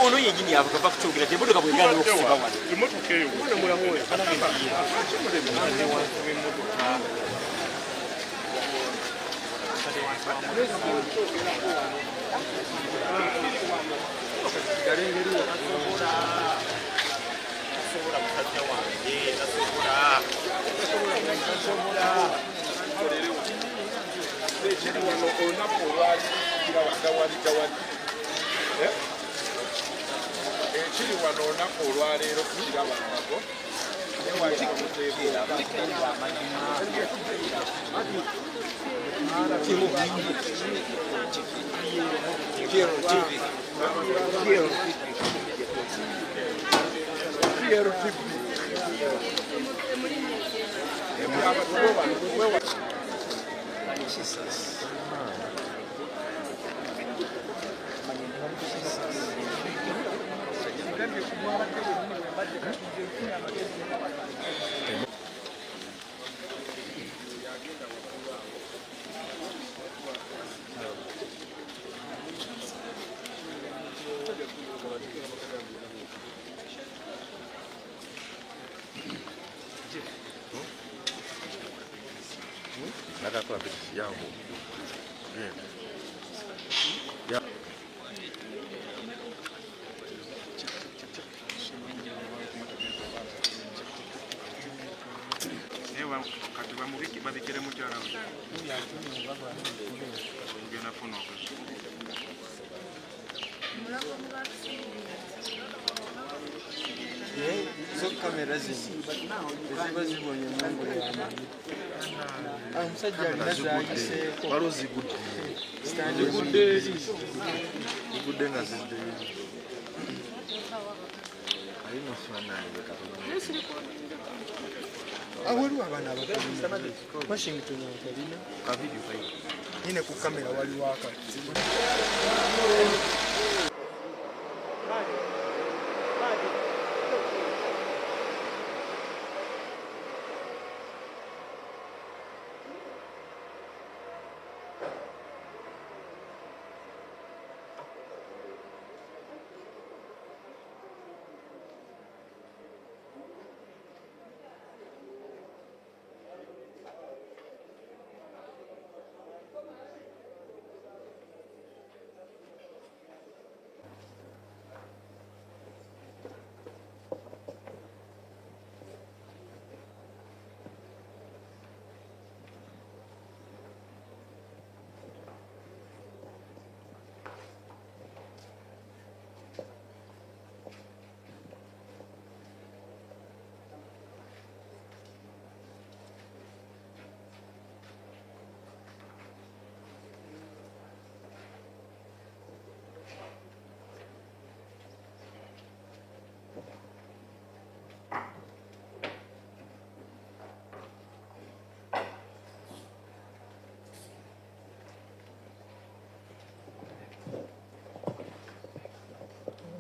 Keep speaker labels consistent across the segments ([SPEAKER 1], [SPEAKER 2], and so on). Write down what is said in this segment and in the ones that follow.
[SPEAKER 1] Ono yennyini avuga bakukyogera gye emmotoka bwegana okusiba wano
[SPEAKER 2] emmotoka eyo ekiri wano olunaku olwaleero kukiraba nako
[SPEAKER 3] Nataka picha yangu. Ya.
[SPEAKER 2] Ewa kati bamubiki babikire mukyala we. Ngena fono okuzi.
[SPEAKER 4] Zo kamera ziba zibonye mungu y'amaanyi. Omusajja alina zaayiseeko.
[SPEAKER 3] Waliwo zigudde. Zigudde nga zidde. Alina ofaananyi bwe katonda.
[SPEAKER 4] Waliwo abaana abatalina. Washington atalina.
[SPEAKER 3] Kavidiyo kayi.
[SPEAKER 4] Nyine ku kamera waliwo akati.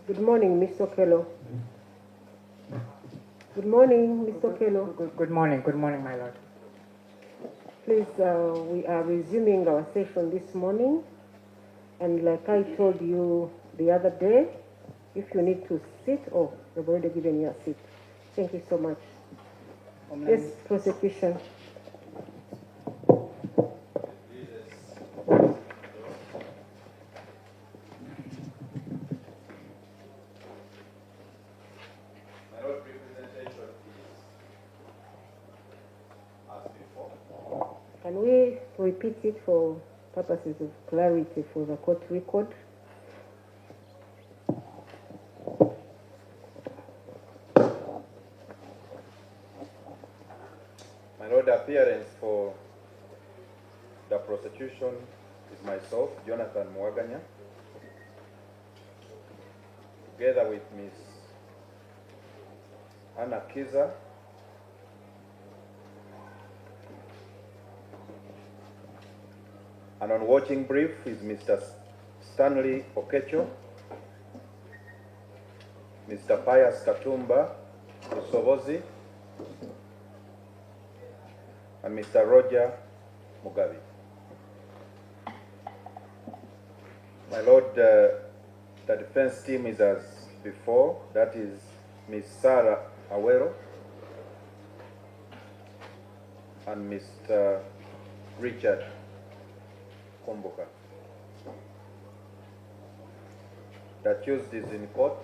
[SPEAKER 5] Good morning, Mr. Okello. Good morning, Mr. Okello.
[SPEAKER 6] Good morning, my lord.
[SPEAKER 5] Please, we are resuming our session this morning. And like I told you the other day, If you need to sit, oh, they've already given you a seat. Thank you so much. Yes, prosecution. Can we repeat it for purposes of clarity for the court record?
[SPEAKER 7] My Lord, appearance for the prosecution is myself, Jonathan Mwaganya, together with Ms. Anna Kiza, and on watching brief is Mr. Stanley Okecho, Mr. Pius Katumba Usobozi, and Mr. Roger Mugabe. My Lord, the defense team is as before. That is Ms. Sarah Awero and Mr. Richard Komboka. The accused is in court.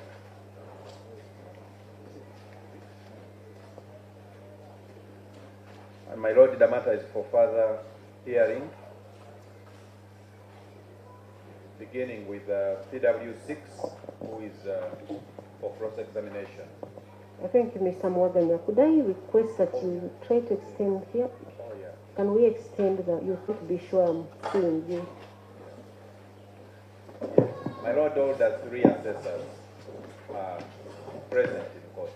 [SPEAKER 7] And my Lord, the matter is for further hearing, beginning with PW6, who is for cross-examination.
[SPEAKER 5] Thank you, Mr. Mwaganya. Could I request that you try to extend here?
[SPEAKER 7] Oh, yeah.
[SPEAKER 5] Can we extend the, you have to be sure I'm seeing you.
[SPEAKER 7] My Lord, all the three assessors are present in court.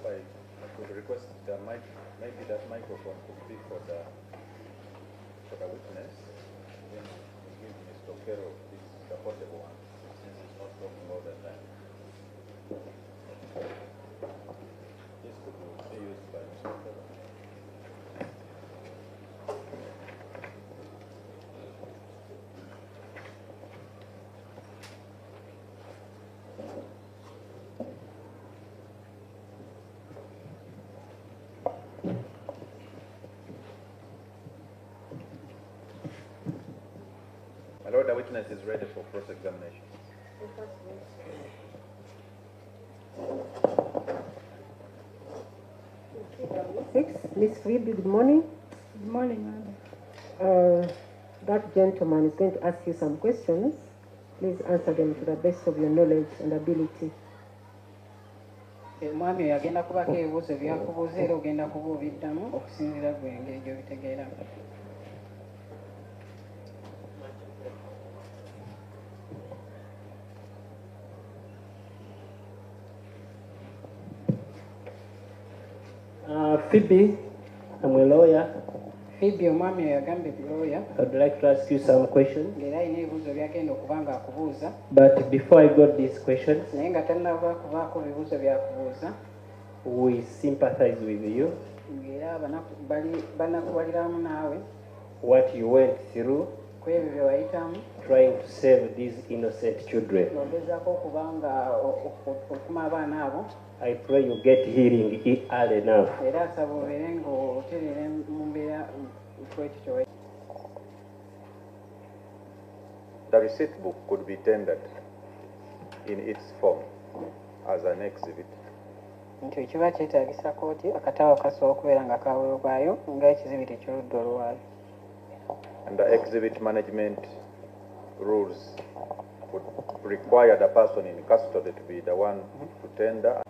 [SPEAKER 7] I could request the mic, maybe that microphone could be for the witness. Then we give Mr. Okero this the portable one, since he's not talking all the time. This could be used by Mr. Okero. My Lord, the witness is ready for cross-examination.
[SPEAKER 5] Miss Phoebe, good morning.
[SPEAKER 8] Good morning, Madam.
[SPEAKER 5] That gentleman is going to ask you some questions. Please answer them to the best of your knowledge and ability.
[SPEAKER 8] Mwami oyo agenda kubako ebibuuzo byakubuuza era ogenda kuba obiddamu okusinziira gwe engeri gy'obitegeera.
[SPEAKER 9] Phoebe, I'm a lawyer.
[SPEAKER 8] Phoebe omwami oyo agambye lawyer.
[SPEAKER 9] I would like to ask you some questions.
[SPEAKER 8] Ng'era alina ebibuuzo by'agenda okuba ng'akubuuza.
[SPEAKER 9] But before I got these questions,
[SPEAKER 8] Naye nga tannava kubaako bibuuzo byakubuuza.
[SPEAKER 9] we sympathize with you,
[SPEAKER 8] Ng'era banakubaliramu naawe
[SPEAKER 9] what you went through
[SPEAKER 8] ku ebyo bye wayitamu.
[SPEAKER 9] trying to save these innocent children.
[SPEAKER 8] N'ogezaako okuba nga okuma abaana abo.
[SPEAKER 9] I pray you get healing early enough.
[SPEAKER 8] Era asaba obeere ng'otereera mu mbeera kwekyo kyowe.
[SPEAKER 7] The receipt book could be tendered in its form as an exhibit.
[SPEAKER 8] Nti ekiba kyetaagisa kooti akatabo kasobola okubeera nga kaweebwayo ng'ekizibiti eky'oludda olwayo.
[SPEAKER 7] And the exhibit management rules would require the person in custody to be the one to tender.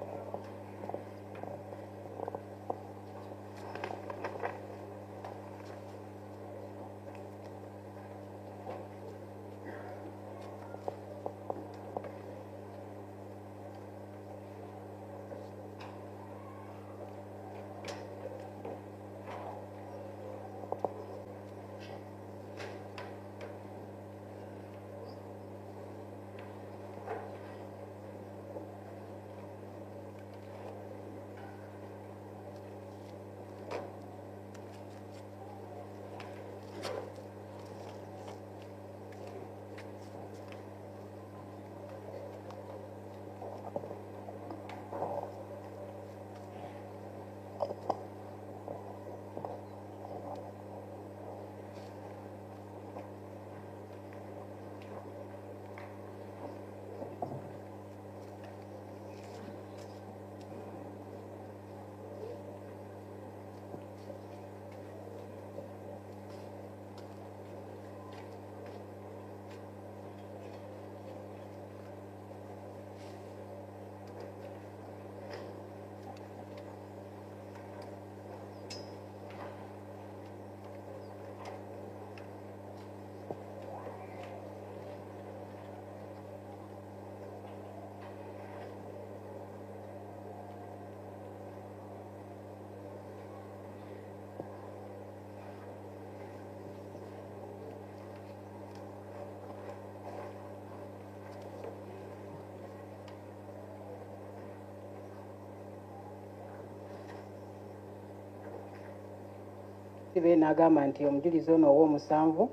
[SPEAKER 8] Sibe n'agamba nti omujulizi ono ow'omusanvu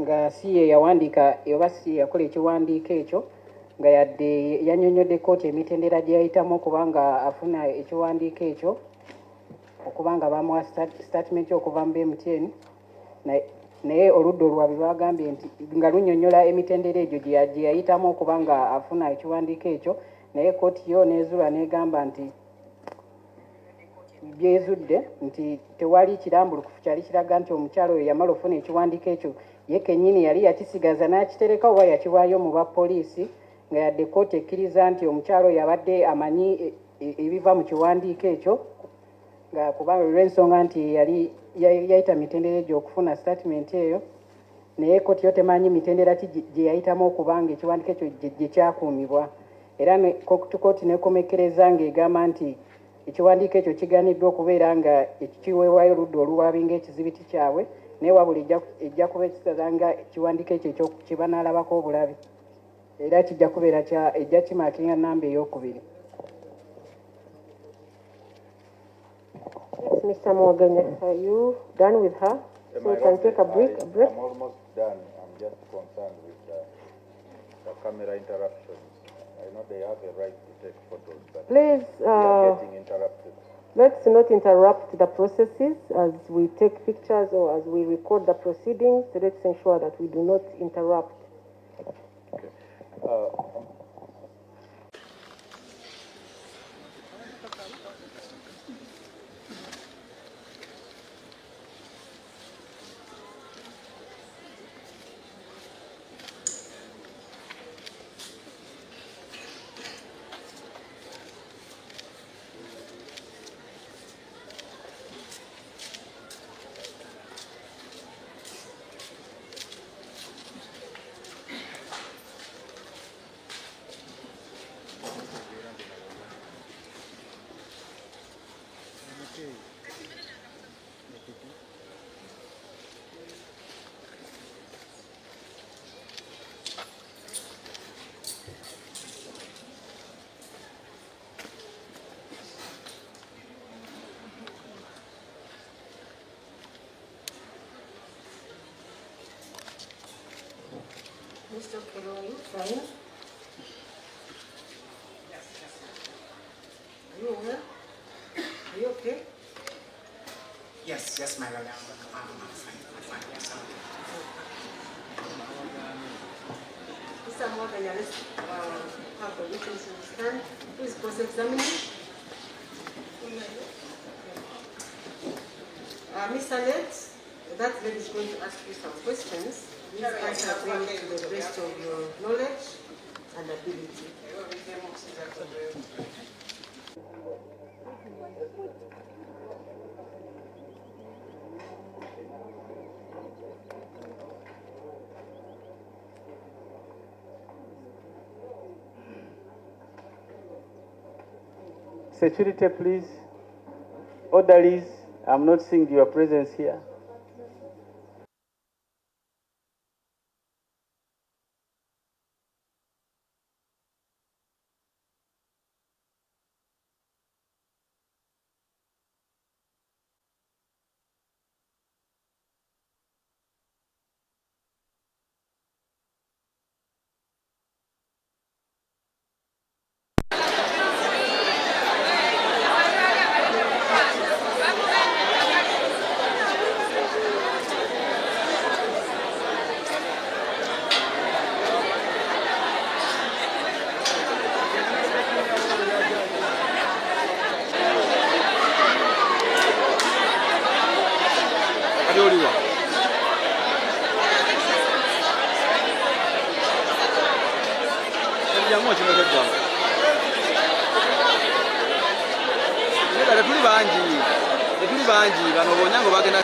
[SPEAKER 8] nga si ye yawandiika oba si yakola ekiwandiiko ekyo nga yadde yannyonnyodde kkooti emitendera gye yayitamu okuba nga afuna ekiwandiiko ekyo okuba nga bamuwa statement okuva mu BMTN naye oludda olwabwe bagambye nti nga lunnyonnyola emitendera egyo gye yayitamu okuba nga afuna ekiwandiiko ekyo naye kkooti yo n'ezuula n'egamba nti byezudde nti tewali kirambulukufu kyali kiraga nti omukyalo oyo yamala ofuna ekiwandiiko ekyo ye kennyini yali yakisigaza n'akitereka oba yakiwaayo mu bapoliisi nga yadde kkooti ekkiriza nti omukyalo oyo abadde amanyi ebiva mu kiwandiiko ekyo nga kubanga olw'ensonga nti yali yayita mitendera egyo okufuna statement eyo naye kkooti yo temanyi mitendera ki gye yayitamu okuba nga ekiwandiiko ekyo gye kyakuumibwa era kkooti nekomekereza ng'egamba nti ekiwandiiko ekyo kiganiddwa okubeera nga kiweebwayo oludda oluwaabi ng'ekizibiti kyabwe naye wabula ejja kuba ekisaza nga ekiwandiiko ekyo kye banaalabako obulabe era kijja kubeera ejja kimaakinga nnamba ey'okubiri.
[SPEAKER 5] Yes, Mr. Mwaganya, are you done with her? So we can take a break.
[SPEAKER 7] I'm almost done. I'm just concerned with the camera interruptions. I know they have a right to take photos, but
[SPEAKER 5] Please,
[SPEAKER 7] they are getting interrupted.
[SPEAKER 5] let's not interrupt the processes as we take pictures or as we record the proceedings. Let's ensure that we do not interrupt. Mr. Kero, are you fine? Yes. Are you well? Are you okay?
[SPEAKER 6] Yes, my lord. I'm fine. Yes,
[SPEAKER 5] Mr. Mwaganya, let's have the witnesses stand. Please cross-examine. Mr. Let, that lady is going to ask you some questions. Please answer them to the best of your knowledge and ability.
[SPEAKER 10] Security, please. Orderlies, I'm not seeing your presence here.
[SPEAKER 1] Tuli bangi bano bonyango bagenda